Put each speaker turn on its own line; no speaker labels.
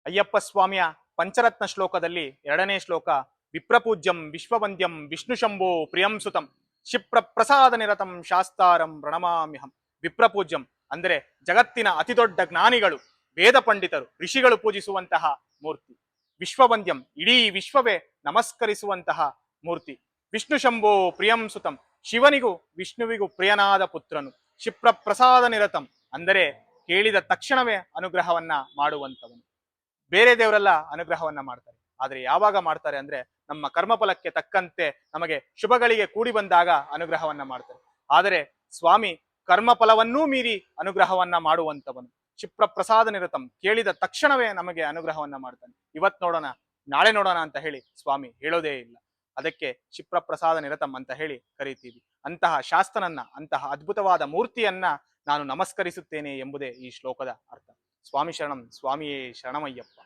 ಅಯ್ಯಪ್ಪ ಸ್ವಾಮಿಯ ಪಂಚರತ್ನ ಶ್ಲೋಕದಲ್ಲಿ 2ನೇ ಶ್ಲೋಕ, ವಿಪ್ರಪೂಜ್ಯಂ ವಿಶ್ವವಂದ್ಯಂ ವಿಷ್ಣುಶಂಭೋ ಪ್ರಿಯಂ ಸುತಂ ಕ್ಷಿಪ್ರ ಪ್ರಸಾದ ನಿರತಂ ಶಾಸ್ತಾರಂ ಪ್ರಣಮಾಮ್ಯಹಂ. ವಿಪ್ರಪೂಜ್ಯಂ ಅಂದರೆ ಜಗತ್ತಿನ ಅತಿದೊಡ್ಡ ಜ್ಞಾನಿಗಳು, ವೇದ ಪಂಡಿತರು, ಋಷಿಗಳು ಪೂಜಿಸುವಂತಹ ಮೂರ್ತಿ. ವಿಶ್ವವಂದ್ಯಂ ಇಡೀ ವಿಶ್ವವೇ ನಮಸ್ಕರಿಸುವಂತಹ ಮೂರ್ತಿ. ವಿಷ್ಣು ಶಂಭೋ ಪ್ರಿಯಂ ಸುತಂ ಶಿವನಿಗೂ ವಿಷ್ಣುವಿಗೂ ಪ್ರಿಯನಾದ ಪುತ್ರನು. ಕ್ಷಿಪ್ರ ಪ್ರಸಾದ ನಿರತಂ ಅಂದರೆ ಕೇಳಿದ ತಕ್ಷಣವೇ ಅನುಗ್ರಹವನ್ನ ಮಾಡುವಂತವನು. ಬೇರೆ ದೇವರೆಲ್ಲ ಅನುಗ್ರಹವನ್ನ ಮಾಡ್ತಾರೆ, ಆದ್ರೆ ಯಾವಾಗ ಮಾಡ್ತಾರೆ ಅಂದ್ರೆ ನಮ್ಮ ಕರ್ಮಫಲಕ್ಕೆ ತಕ್ಕಂತೆ ನಮಗೆ ಶುಭಗಳಿಗೆ ಕೂಡಿ ಬಂದಾಗ ಅನುಗ್ರಹವನ್ನ ಮಾಡ್ತಾರೆ. ಆದರೆ ಸ್ವಾಮಿ ಕರ್ಮಫಲವನ್ನೂ ಮೀರಿ ಅನುಗ್ರಹವನ್ನ ಮಾಡುವಂತವನು. ಕ್ಷಿಪ್ರ ಪ್ರಸಾದ ನಿರತಂ ಕೇಳಿದ ತಕ್ಷಣವೇ ನಮಗೆ ಅನುಗ್ರಹವನ್ನ ಮಾಡ್ತಾನೆ. ಇವತ್ ನೋಡೋಣ ನಾಳೆ ನೋಡೋಣ ಅಂತ ಹೇಳಿ ಸ್ವಾಮಿ ಹೇಳೋದೇ ಇಲ್ಲ. ಅದಕ್ಕೆ ಕ್ಷಿಪ್ರ ಪ್ರಸಾದ ನಿರತಂ ಅಂತ ಹೇಳಿ ಕರೀತೀವಿ. ಅಂತಹ ಶಾಸ್ತನನ್ನ, ಅಂತಹ ಅದ್ಭುತವಾದ ಮೂರ್ತಿಯನ್ನ ನಾನು ನಮಸ್ಕರಿಸುತ್ತೇನೆ ಎಂಬುದೇ ಈ ಶ್ಲೋಕದ ಅರ್ಥ. ಸ್ವಾಮಿ ಶರಣಂ, ಸ್ವಾಮಿಯೇ ಶರಣಮಯ್ಯಪ್ಪ.